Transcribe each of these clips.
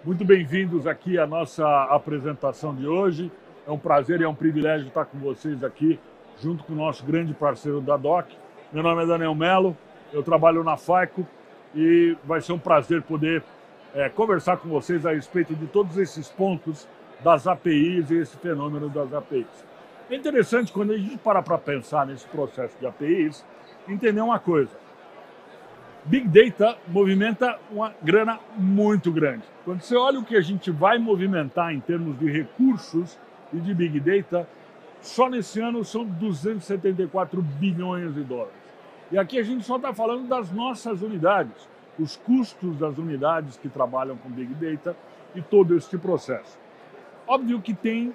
Muito bem-vindos aqui à nossa apresentação de hoje. É um prazer e é um privilégio estar com vocês aqui, junto com o nosso grande parceiro da DOC. Meu nome é Daniel Mello, eu trabalho na FAICO e vai ser um prazer poder conversar com vocês a respeito de todos esses pontos das APIs e esse fenômeno das APIs. É interessante, quando a gente para pensar nesse processo de APIs, entender uma coisa. Big Data movimenta uma grana muito grande. Quando você olha o que a gente vai movimentar em termos de recursos e de Big Data, só nesse ano são 274 bilhões de dólares. E aqui a gente só está falando das nossas unidades, os custos das unidades que trabalham com Big Data e todo este processo. Óbvio que tem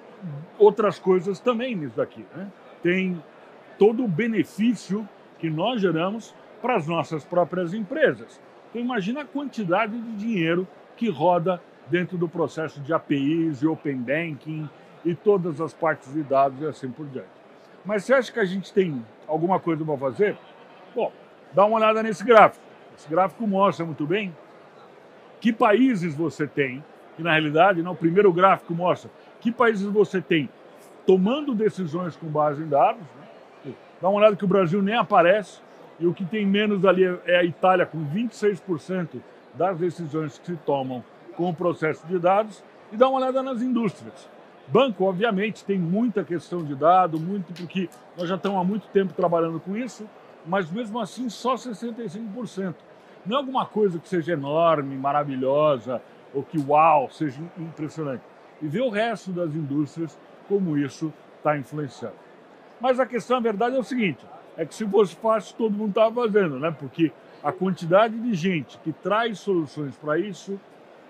outras coisas também nisso daqui, né? Tem todo o benefício que nós geramos para as nossas próprias empresas. Então, imagina a quantidade de dinheiro que roda dentro do processo de APIs e Open Banking e todas as partes de dados e assim por diante. Mas você acha que a gente tem alguma coisa para fazer? Bom, dá uma olhada nesse gráfico. Esse gráfico mostra muito bem que países você tem, e na realidade, o primeiro gráfico mostra que países você tem tomando decisões com base em dados. Né? Dá uma olhada que o Brasil nem aparece, e o que tem menos ali é a Itália, com 26% das decisões que se tomam com o processo de dados, e dá uma olhada nas indústrias. Banco, obviamente, tem muita questão de dado, muito porque nós já estamos há muito tempo trabalhando com isso, mas mesmo assim só 65%. Não é alguma coisa que seja enorme, maravilhosa, ou que, uau, seja impressionante. E ver o resto das indústrias como isso está influenciando. Mas a questão, a verdade, é o seguinte, é que se fosse fácil, todo mundo estava fazendo, né? Porque a quantidade de gente que traz soluções para isso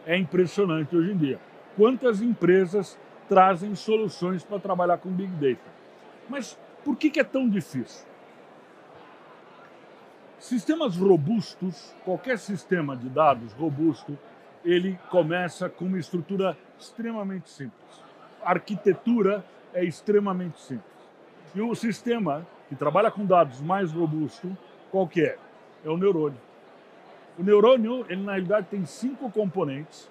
é impressionante hoje em dia. Quantas empresas trazem soluções para trabalhar com Big Data? Mas por que é tão difícil? Sistemas robustos, qualquer sistema de dados robusto, ele começa com uma estrutura extremamente simples. A arquitetura é extremamente simples. E o sistema que trabalha com dados mais robusto, qual que é? É o neurônio. O neurônio, ele na realidade tem 5 componentes,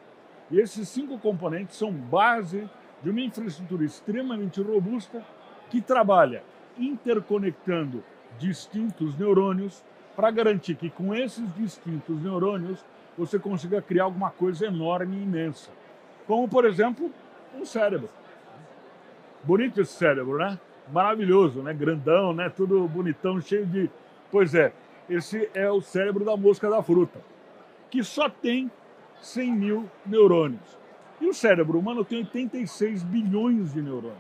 e esses 5 componentes são base de uma infraestrutura extremamente robusta que trabalha interconectando distintos neurônios para garantir que com esses distintos neurônios você consiga criar alguma coisa enorme e imensa. Como, por exemplo, um cérebro. Bonito esse cérebro, né? Maravilhoso, né? Grandão, né? Tudo bonitão, cheio de... Pois é, esse é o cérebro da mosca da fruta, que só tem 100 mil neurônios. E o cérebro humano tem 86 bilhões de neurônios.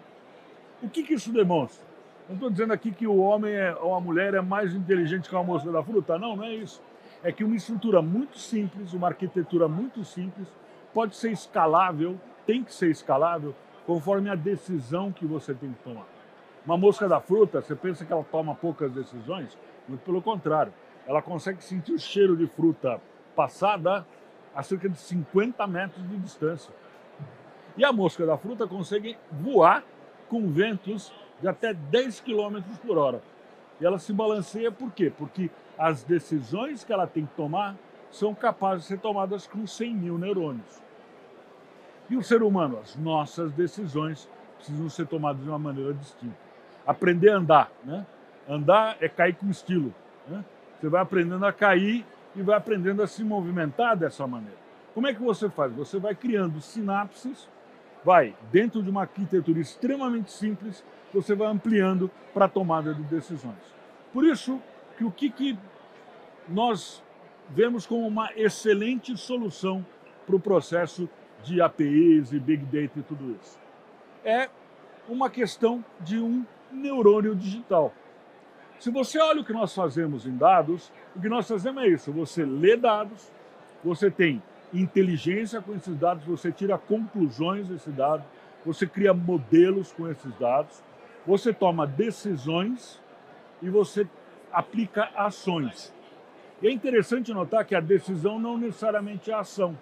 O que isso demonstra? Não estou dizendo aqui que o homem ou a mulher é mais inteligente que uma mosca da fruta. Não, não é isso. É que uma estrutura muito simples, uma arquitetura muito simples, pode ser escalável, tem que ser escalável, conforme a decisão que você tem que tomar. Uma mosca da fruta, você pensa que ela toma poucas decisões? Muito pelo contrário. Ela consegue sentir o cheiro de fruta passada a cerca de 50 metros de distância. E a mosca da fruta consegue voar com ventos de até 10 km por hora. E ela se balanceia por quê? Porque as decisões que ela tem que tomar são capazes de ser tomadas com 100 mil neurônios. E o ser humano, as nossas decisões precisam ser tomadas de uma maneira distinta. Aprender a andar, né? Andar é cair com estilo, né? Você vai aprendendo a cair e vai aprendendo a se movimentar dessa maneira. Como é que você faz? Você vai criando sinapses, vai, dentro de uma arquitetura extremamente simples, você vai ampliando para a tomada de decisões. Por isso, que o que nós vemos como uma excelente solução para o processo de APIs e Big Data e tudo isso? É uma questão de um neurônio digital. Se você olha o que nós fazemos em dados, o que nós fazemos é isso, você lê dados, você tem inteligência com esses dados, você tira conclusões desses dados, você cria modelos com esses dados, você toma decisões e você aplica ações. E é interessante notar que a decisão não necessariamente é a ação.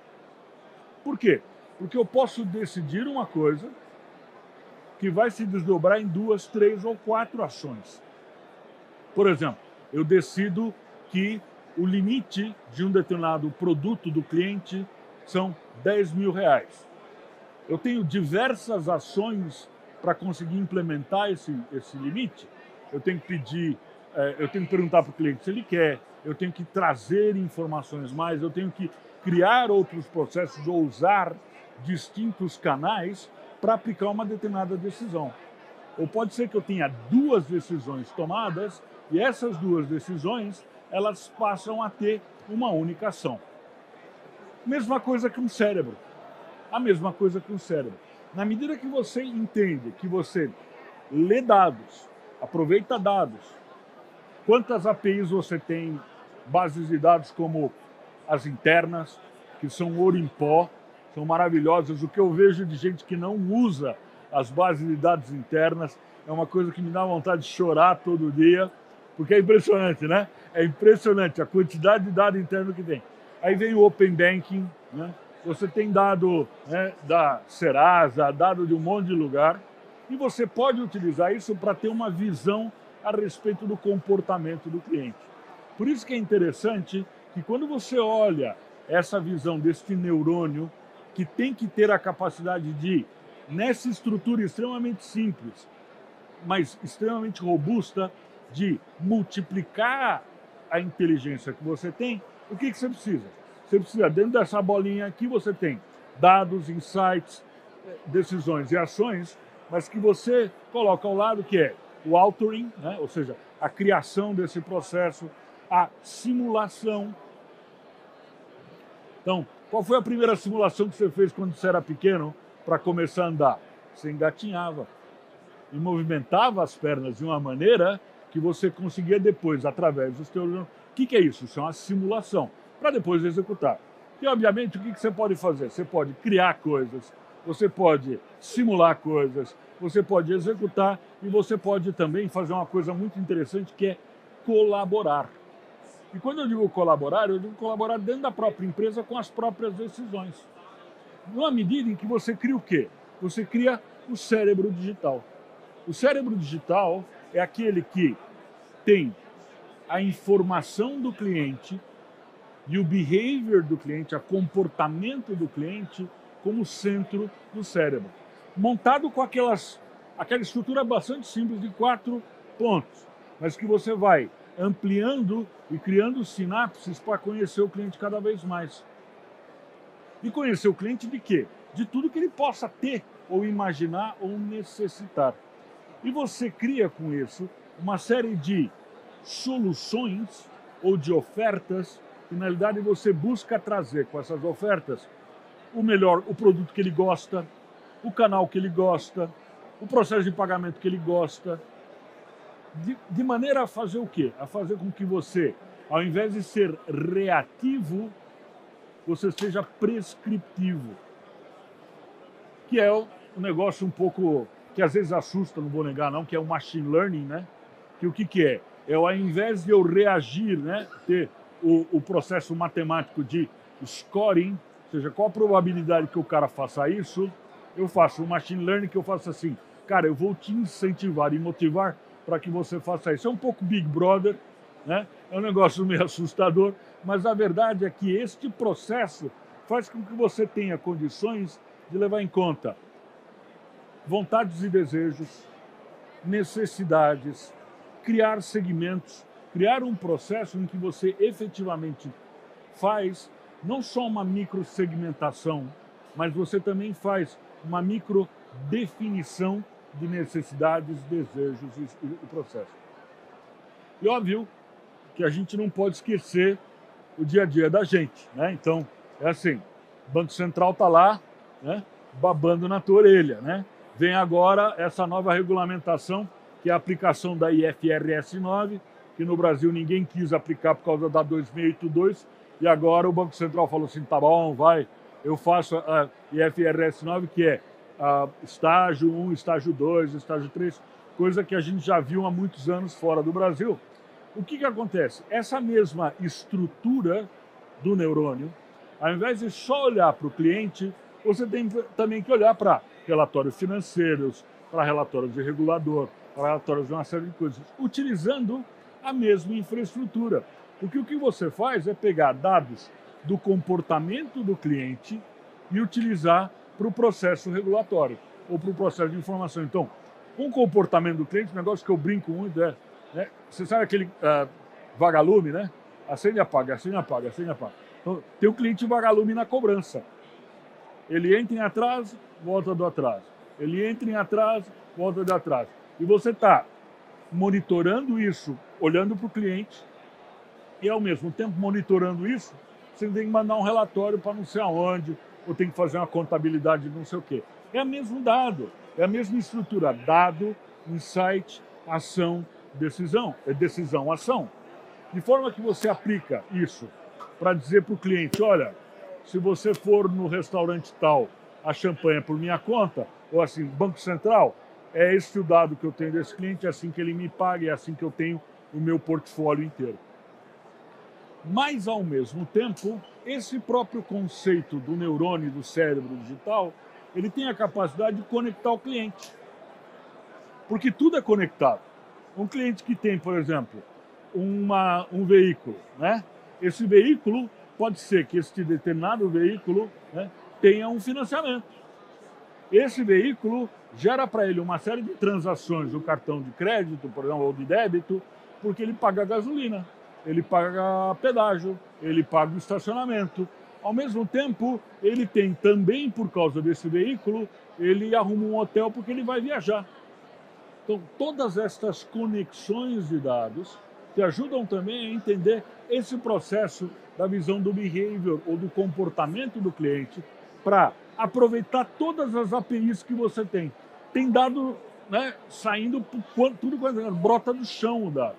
Por quê? Porque eu posso decidir uma coisa que vai se desdobrar em 2, 3 ou 4 ações. Por exemplo, eu decido que o limite de um determinado produto do cliente são R$ 10.000. Eu tenho diversas ações para conseguir implementar esse limite. Eu tenho que pedir, eu tenho que perguntar para o cliente se ele quer, eu tenho que trazer informações mais, eu tenho que criar outros processos ou usar distintos canais para aplicar uma determinada decisão. Ou pode ser que eu tenha duas decisões tomadas e essas duas decisões, elas passam a ter uma única ação. Mesma coisa que um cérebro. A mesma coisa que um cérebro. Na medida que você entende, que você lê dados, aproveita dados, quantas APIs você tem, bases de dados como as internas, que são ouro em pó, são maravilhosas. O que eu vejo de gente que não usa as bases de dados internas é uma coisa que me dá vontade de chorar todo dia, porque é impressionante, né? É impressionante a quantidade de dado interno que tem. Aí vem o Open Banking, né? Você tem dado, né, da Serasa, dado de um monte de lugar, e você pode utilizar isso para ter uma visão a respeito do comportamento do cliente. Por isso que é interessante que quando você olha essa visão deste neurônio, que tem que ter a capacidade de, nessa estrutura extremamente simples, mas extremamente robusta, de multiplicar a inteligência que você tem, o que você precisa? Você precisa, dentro dessa bolinha aqui, você tem dados, insights, decisões e ações, mas que você coloca ao lado, que é o authoring, né? Ou seja, a criação desse processo, a simulação. Então, qual foi a primeira simulação que você fez quando você era pequeno para começar a andar? Você engatinhava e movimentava as pernas de uma maneira que você conseguia depois, através dos teus... O que é isso? Isso é uma simulação, para depois executar. E, obviamente, o que você pode fazer? Você pode criar coisas, você pode simular coisas, você pode executar e você pode também fazer uma coisa muito interessante, que é colaborar. E quando eu digo colaborar dentro da própria empresa com as próprias decisões. Numa medida em que você cria o quê? Você cria o cérebro digital. O cérebro digital é aquele que tem a informação do cliente e o behavior do cliente, o comportamento do cliente como centro do cérebro. Montado com aquela estrutura bastante simples de 4 pontos, mas que você vai ampliando e criando sinapses para conhecer o cliente cada vez mais. E conhecer o cliente de quê? De tudo que ele possa ter, ou imaginar, ou necessitar. E você cria com isso uma série de soluções ou de ofertas que, na realidade, você busca trazer com essas ofertas o melhor, o produto que ele gosta, o canal que ele gosta, o processo de pagamento que ele gosta, de maneira a fazer o quê? A fazer com que você, ao invés de ser reativo, você seja prescritivo. Que é um negócio um pouco que às vezes assusta, não vou negar não, que é o machine learning, né? Que o que é? É ao invés de eu reagir, né, ter o processo matemático de scoring, ou seja, qual a probabilidade que o cara faça isso, eu faço o machine learning que eu faço assim, cara, eu vou te incentivar e motivar para que você faça isso. É um pouco Big Brother, né? É um negócio meio assustador, mas a verdade é que este processo faz com que você tenha condições de levar em conta vontades e desejos, necessidades, criar segmentos, criar um processo em que você efetivamente faz não só uma microsegmentação, mas você também faz uma microdefinição de necessidades, desejos e processo. E óbvio que a gente não pode esquecer o dia a dia da gente, né? Então, é assim, o Banco Central está lá, né, babando na tua orelha, né? Vem agora essa nova regulamentação, que é a aplicação da IFRS 9, que no Brasil ninguém quis aplicar por causa da 2682, e agora o Banco Central falou assim, tá bom, vai, eu faço a IFRS 9, que é estágio 1, estágio 2, estágio 3, coisa que a gente já viu há muitos anos fora do Brasil. O que acontece? Essa mesma estrutura do neurônio, ao invés de só olhar para o cliente, você tem também que olhar para relatórios financeiros, para relatórios de regulador, para relatórios de uma série de coisas, utilizando a mesma infraestrutura. Porque o que você faz é pegar dados do comportamento do cliente e utilizar para o processo regulatório ou para o processo de informação. Então, com o comportamento do cliente, um negócio que eu brinco muito é, né, você sabe aquele vagalume, né? Acende e apaga, acende e apaga, acende e apaga. Então, tem o cliente vagalume na cobrança. Ele entra em atraso, volta do atraso. Ele entra em atraso, volta do atraso. E você está monitorando isso, olhando para o cliente, e ao mesmo tempo monitorando isso, você tem que mandar um relatório para não sei aonde, ou tem que fazer uma contabilidade de não sei o quê. É o mesmo dado, é a mesma estrutura. Dado, insight, ação, decisão. É decisão, ação. De forma que você aplica isso para dizer para o cliente, olha, se você for no restaurante tal, a champanhe é por minha conta, ou assim, Banco Central, é esse o dado que eu tenho desse cliente, é assim que ele me paga, é assim que eu tenho o meu portfólio inteiro. Mas, ao mesmo tempo, esse próprio conceito do neurônio do cérebro digital, ele tem a capacidade de conectar o cliente. Porque tudo é conectado. Um cliente que tem, por exemplo, um veículo, né? Esse veículo, pode ser que esse determinado veículo, né, tenha um financiamento. Esse veículo gera para ele uma série de transações do cartão de crédito, por exemplo, ou de débito, porque ele paga gasolina, ele paga pedágio, ele paga o estacionamento. Ao mesmo tempo, ele tem também, por causa desse veículo, ele arruma um hotel porque ele vai viajar. Então, todas estas conexões de dados te ajudam também a entender esse processo da visão do behavior ou do comportamento do cliente para aproveitar todas as APIs que você tem. Tem dado, né, saindo por tudo quanto brota do chão o dado.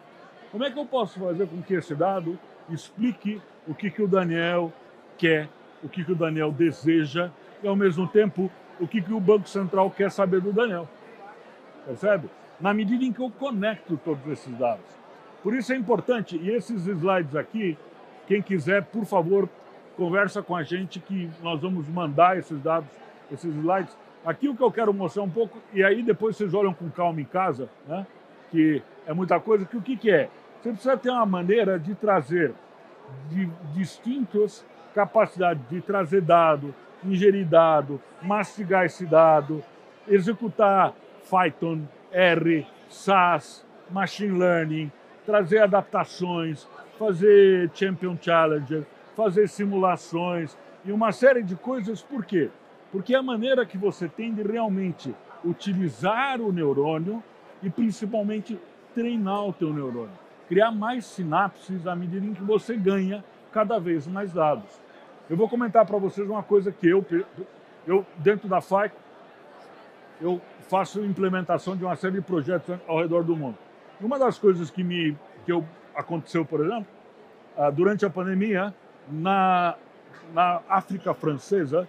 Como é que eu posso fazer com que esse dado explique o que o Daniel quer, o que o Daniel deseja e, ao mesmo tempo, o que o Banco Central quer saber do Daniel? Percebe? Na medida em que eu conecto todos esses dados. Por isso é importante, e esses slides aqui, quem quiser, por favor, conversa com a gente que nós vamos mandar esses dados, esses slides. Aqui o que eu quero mostrar um pouco, e aí depois vocês olham com calma em casa, né? Que é muita coisa, que o que é? Você precisa ter uma maneira de trazer distintas capacidades de trazer dado, ingerir dado, mastigar esse dado, executar Python, R, SAS, Machine Learning, trazer adaptações, fazer Champion Challenger, fazer simulações e uma série de coisas. Por quê? Porque é a maneira que você tem de realmente utilizar o neurônio e principalmente treinar o teu neurônio. Criar mais sinapses à medida em que você ganha cada vez mais dados. Eu vou comentar para vocês uma coisa que eu dentro da FAIC, eu faço implementação de uma série de projetos ao redor do mundo. Uma das coisas que aconteceu, por exemplo, durante a pandemia, na África Francesa,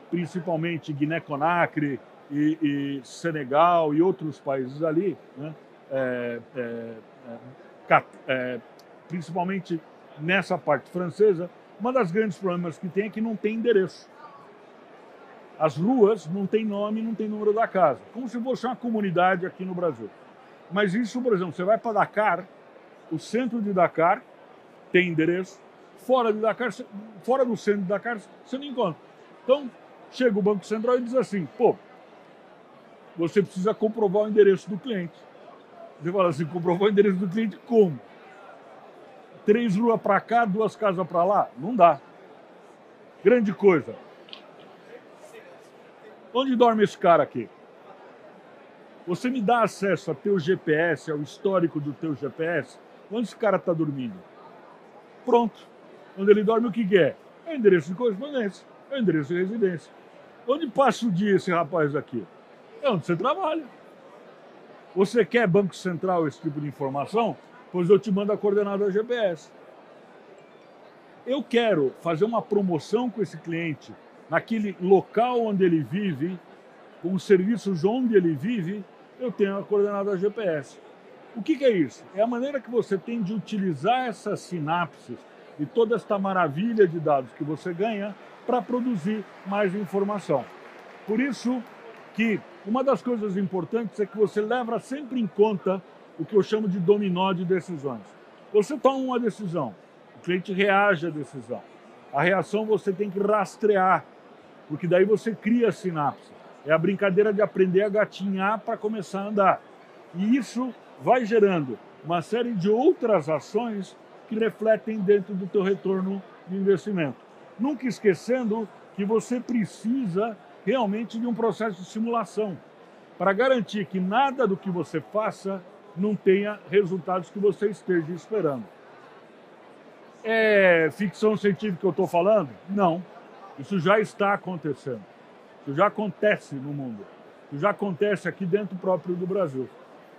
principalmente Guiné-Conakry e Senegal e outros países ali, né, principalmente nessa parte francesa, uma das grandes problemas que tem é que não tem endereço. As ruas não têm nome, não tem número da casa, como se fosse uma comunidade aqui no Brasil. Mas isso, por exemplo, você vai para Dakar, o centro de Dakar tem endereço, fora do centro de Dakar, você não encontra. Então, chega o Banco Central e diz assim, pô, você precisa comprovar o endereço do cliente. Você fala assim, comprovar o endereço do cliente como? 3 ruas para cá, 2 casas para lá? Não dá. Grande coisa. Onde dorme esse cara aqui? Você me dá acesso a teu GPS, ao histórico do teu GPS? Onde esse cara está dormindo? Pronto. Onde ele dorme, o que é? É o endereço de correspondência, é o endereço de residência. Onde passa o dia esse rapaz aqui? É onde você trabalha. Você quer Banco Central, esse tipo de informação? Pois eu te mando a coordenada GPS. Eu quero fazer uma promoção com esse cliente naquele local onde ele vive, com os serviços onde ele vive, eu tenho a coordenada GPS. O que é isso? É a maneira que você tem de utilizar essas sinapses e toda esta maravilha de dados que você ganha para produzir mais informação. Por isso que uma das coisas importantes é que você leva sempre em conta o que eu chamo de dominó de decisões. Você toma uma decisão, o cliente reage à decisão. A reação você tem que rastrear, porque daí você cria a sinapse. É a brincadeira de aprender a gatinhar para começar a andar. E isso vai gerando uma série de outras ações que refletem dentro do teu retorno de investimento. Nunca esquecendo que você precisa realmente de um processo de simulação para garantir que nada do que você faça não tenha resultados que você esteja esperando. É ficção científica que eu estou falando? Não. Isso já está acontecendo. Isso já acontece no mundo. Isso já acontece aqui dentro próprio do Brasil.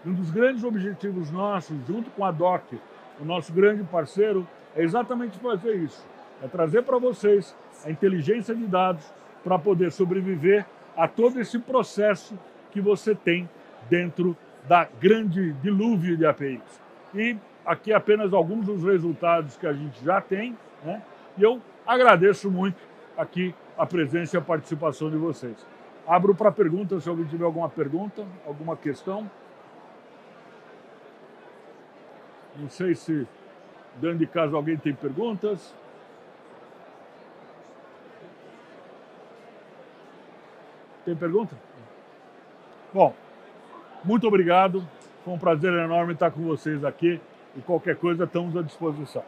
Um dos grandes objetivos nossos, junto com a DOC, o nosso grande parceiro, é exatamente fazer isso. É trazer para vocês a inteligência de dados para poder sobreviver a todo esse processo que você tem dentro da grande dilúvio de APIs. E aqui apenas alguns dos resultados que a gente já tem, né? E eu agradeço muito aqui a presença e a participação de vocês. Abro para perguntas, se alguém tiver alguma pergunta, alguma questão. Não sei se, dentro de casa, alguém tem perguntas. Tem pergunta? Bom, muito obrigado. Foi um prazer enorme estar com vocês aqui. E qualquer coisa, estamos à disposição.